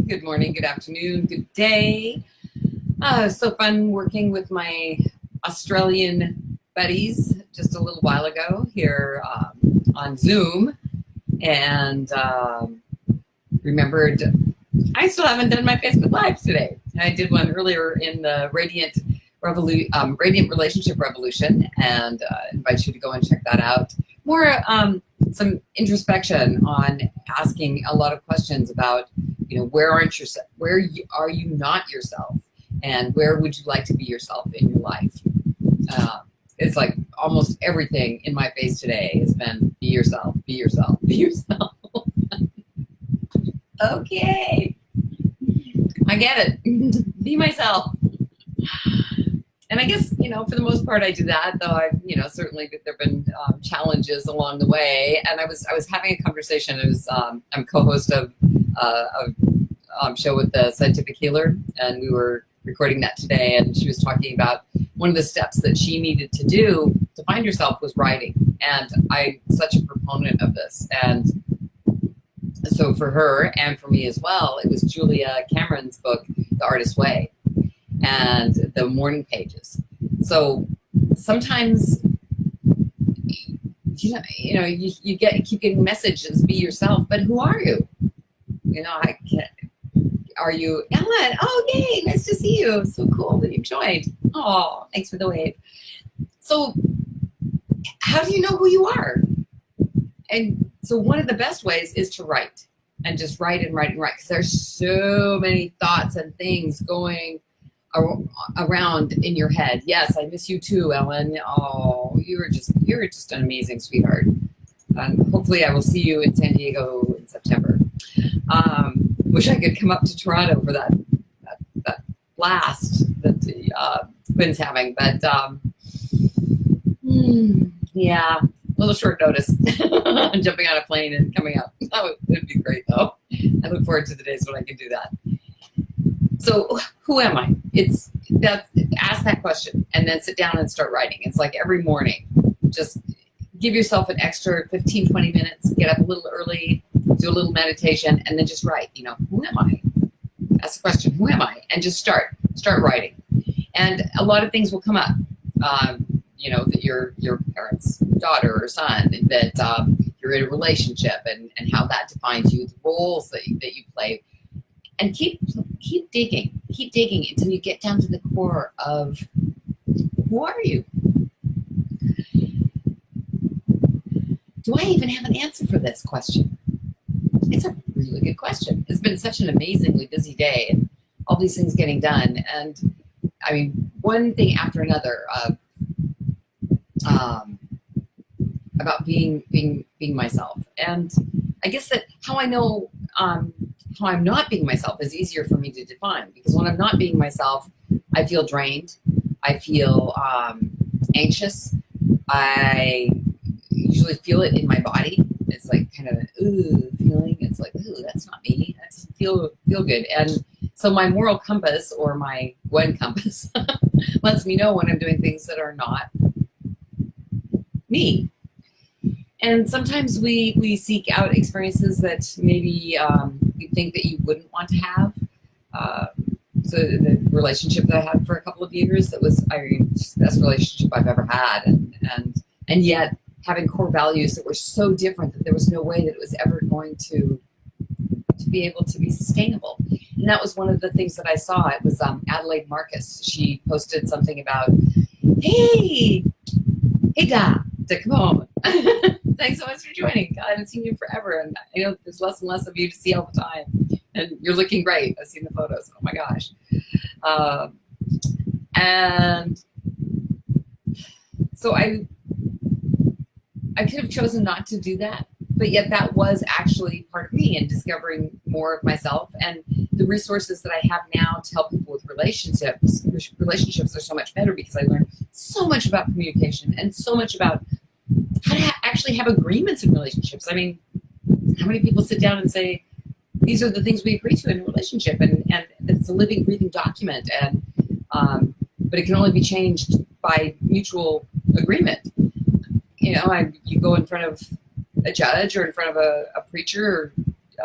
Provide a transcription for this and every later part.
good morning, good afternoon, good day. So fun working with my Australian buddies just a little while ago here on Zoom, and remembered I still haven't done my Facebook Live today. I did one earlier in the Radiant Relationship Revolution, and invite you to go and check that out. More some introspection on asking a lot of questions about, where are you not yourself, and where would you like to be yourself in your life? It's like almost everything in my face today has been be yourself, be yourself, be yourself. Okay, I get it. Be myself. And I guess, for the most part, I do that, though certainly there have been challenges along the way. And I was having a conversation. I'm co-host of a show with the Scientific Healer, and we were recording that today. And she was talking about one of the steps that she needed to do to find herself was writing. And I'm such a proponent of this. And so for her and for me as well, it was Julia Cameron's book, The Artist's Way, and the morning pages. So sometimes, you keep getting messages, be yourself, but who are you? Are you Ellen? Oh, yay, nice to see you. So cool that you joined. Oh, thanks for the wave. So how do you know who you are? And so one of the best ways is to write, and just write and write and write, because there's so many thoughts and things going around in your head. Yes, I miss you too, Ellen. Oh, you're just an amazing sweetheart. Hopefully I will see you in San Diego in September. Wish I could come up to Toronto for that blast that Gwen's having, but yeah, a little short notice. I'm jumping on a plane and coming up. Oh, it'd be great though. I look forward to the days when I can do that. So who am I? Ask that question and then sit down and start writing. It's like every morning, just give yourself an extra 15, 20 minutes, get up a little early, do a little meditation, and then just write, who am I? Ask the question, who am I? And just start writing. And a lot of things will come up, that you're your parents' daughter or son, that you're in a relationship and how that defines you, the roles that you play. And keep digging until you get down to the core of who are you? Do I even have an answer for this question? It's a really good question. It's been such an amazingly busy day and all these things getting done. And I mean, one thing after another about being myself. And I guess that how I know how I'm not being myself is easier for me to define, because when I'm not being myself, I feel drained. I feel anxious. I usually feel it in my body. It's like kind of an ooh feeling. It's like, ooh, that's not me. That doesn't feel good. And so my moral compass, or my Gwen compass, lets me know when I'm doing things that are not me. And sometimes we seek out experiences that maybe you think that you wouldn't want to have. So the relationship that I had for a couple of years, that was just the best relationship I've ever had, and yet having core values that were so different that there was no way that it was ever going to be able to be sustainable. And that was one of the things that I saw. It was Adelaide Marcus. She posted something about, hey Da, come on. Thanks so much for joining. I haven't seen you forever, and I know there's less and less of you to see all the time. And you're looking great. I've seen the photos. Oh my gosh. And so I could have chosen not to do that, but yet that was actually part of me, and discovering more of myself. And the resources that I have now to help people with relationships are so much better, because I learned so much about communication and so much about how to actually have agreements in relationships. I mean, how many people sit down and say, these are the things we agree to in a relationship, and it's a living, breathing document, and but it can only be changed by mutual agreement. You go in front of a judge or in front of a preacher or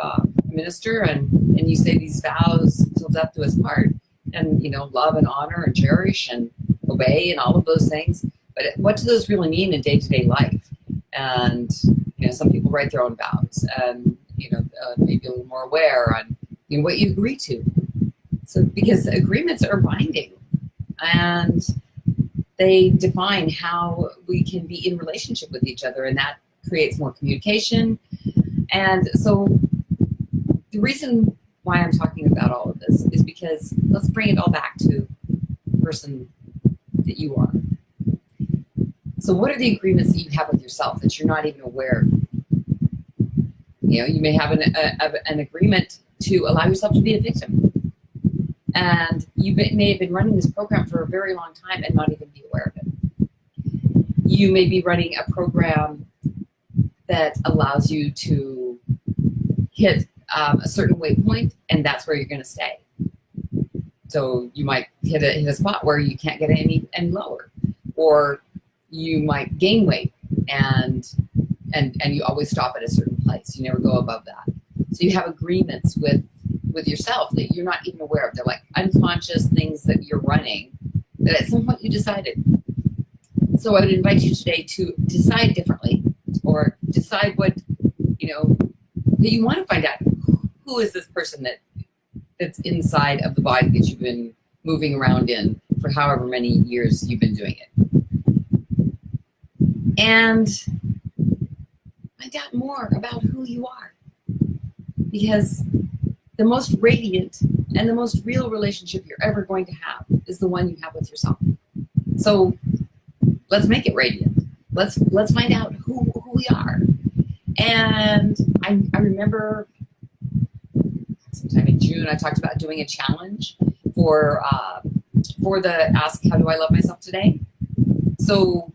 a minister and you say these vows till death do us part, and love and honor and cherish and obey and all of those things. But what do those really mean in day-to-day life? And some people write their own vows, and maybe a little more aware on what you agree to. So because agreements are binding, and they define how we can be in relationship with each other, and that creates more communication. And so the reason why I'm talking about all of this is because let's bring it all back to the person that you are. So what are the agreements that you have with yourself that you're not even aware of? You may have an agreement to allow yourself to be a victim. And you may have been running this program for a very long time and not even be aware of it. You may be running a program that allows you to hit a certain waypoint, and that's where you're going to stay. So you might hit a spot where you can't get any lower, or you might gain weight and you always stop at a certain place. You never go above that. So you have agreements with yourself that you're not even aware of. They're like unconscious things that you're running that at some point you decided. So I would invite you today to decide differently, or decide what, that you want to find out. Who is this person that's inside of the body that you've been moving around in for however many years you've been doing it? And find out more about who you are. Because the most radiant and the most real relationship you're ever going to have is the one you have with yourself. So let's make it radiant. Let's find out who we are. And I remember sometime in June I talked about doing a challenge for the Ask How Do I Love Myself Today. So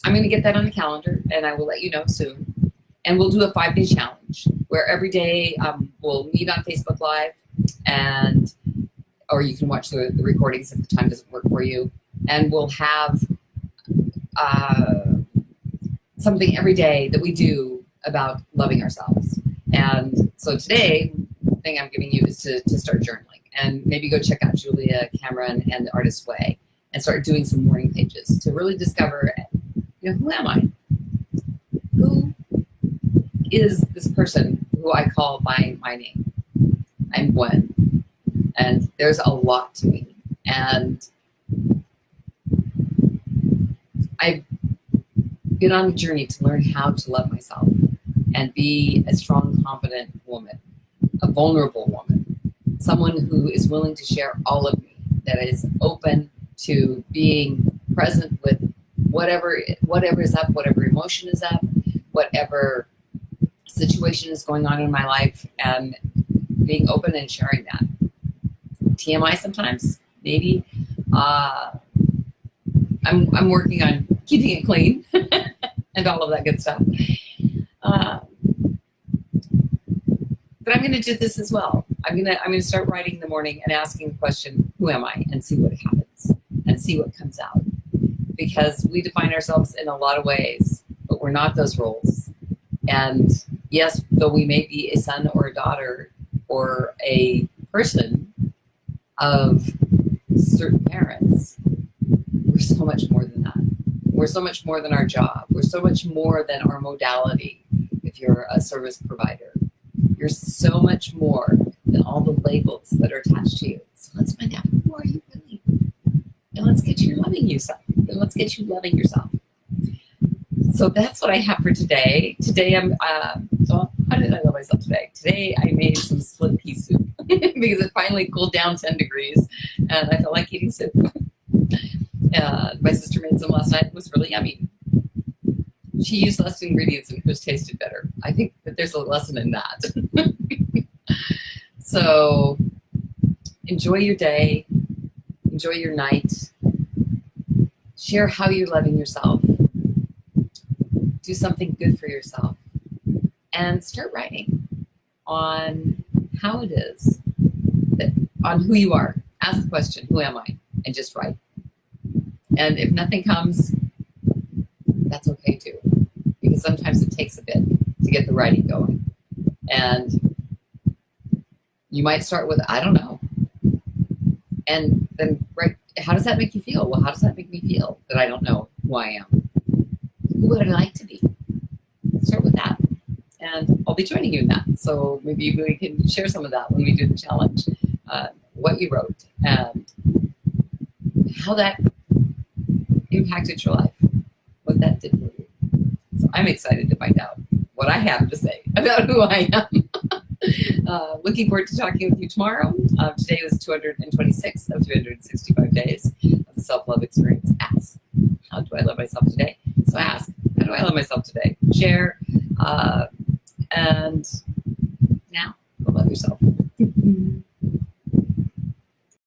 I'm going to get that on the calendar, and I will let you know soon. And we'll do a 5-day challenge where every day we'll meet on Facebook Live, or you can watch the recordings if the time doesn't work for you. And we'll have something every day that we do about loving ourselves. And so today, the thing I'm giving you is to start journaling, and maybe go check out Julia Cameron and The Artist's Way and start doing some morning pages to really discover, who am I? Who is this person who I call by my name? I'm Gwen, and there's a lot to me. And I've been on a journey to learn how to love myself and be a strong, confident woman, a vulnerable woman, someone who is willing to share all of me, that is open to being present with whatever is up, whatever emotion is up, whatever situation is going on in my life, and being open and sharing that. TMI sometimes, maybe. I'm working on keeping it clean and all of that good stuff. But I'm going to do this as well. I'm going to start writing in the morning and asking the question, who am I? And see what happens and see what comes out. Because we define ourselves in a lot of ways, but we're not those roles. And yes, though we may be a son or a daughter or a person of certain parents, we're so much more than that. We're so much more than our job. We're so much more than our modality. If you're a service provider, you're so much more than all the labels that are attached to you. So let's find out, who are you really? And let's get you loving yourself. And let's get you loving yourself. So that's what I have for today. Today so how did I love myself today? Today I made some split pea soup because it finally cooled down 10 degrees and I felt like eating soup. My sister made some last night. It was really yummy. She used less ingredients and it tasted better. I think that there's a lesson in that. So enjoy your day. Enjoy your night. Share how you're loving yourself. Do something good for yourself. And start writing on how it is, on who you are. Ask the question, who am I? And just write. And if nothing comes, that's okay too. Because sometimes it takes a bit to get the writing going. And You might start with, I don't know. And then, right, how does that make you feel? Well, how does that make me feel that I don't know who I am? Who would I like to be? Start with that. And I'll be joining you in that. So maybe we can share some of that when we do the challenge, what you wrote and how that impacted your life, what that did for you. So I'm excited to find out what I have to say about who I am. Looking forward to talking with you tomorrow. Today was 226 of 365 days of the self-love experience. Ask, how do I love myself today? So ask, how do I love myself today? Share, and now go love yourself.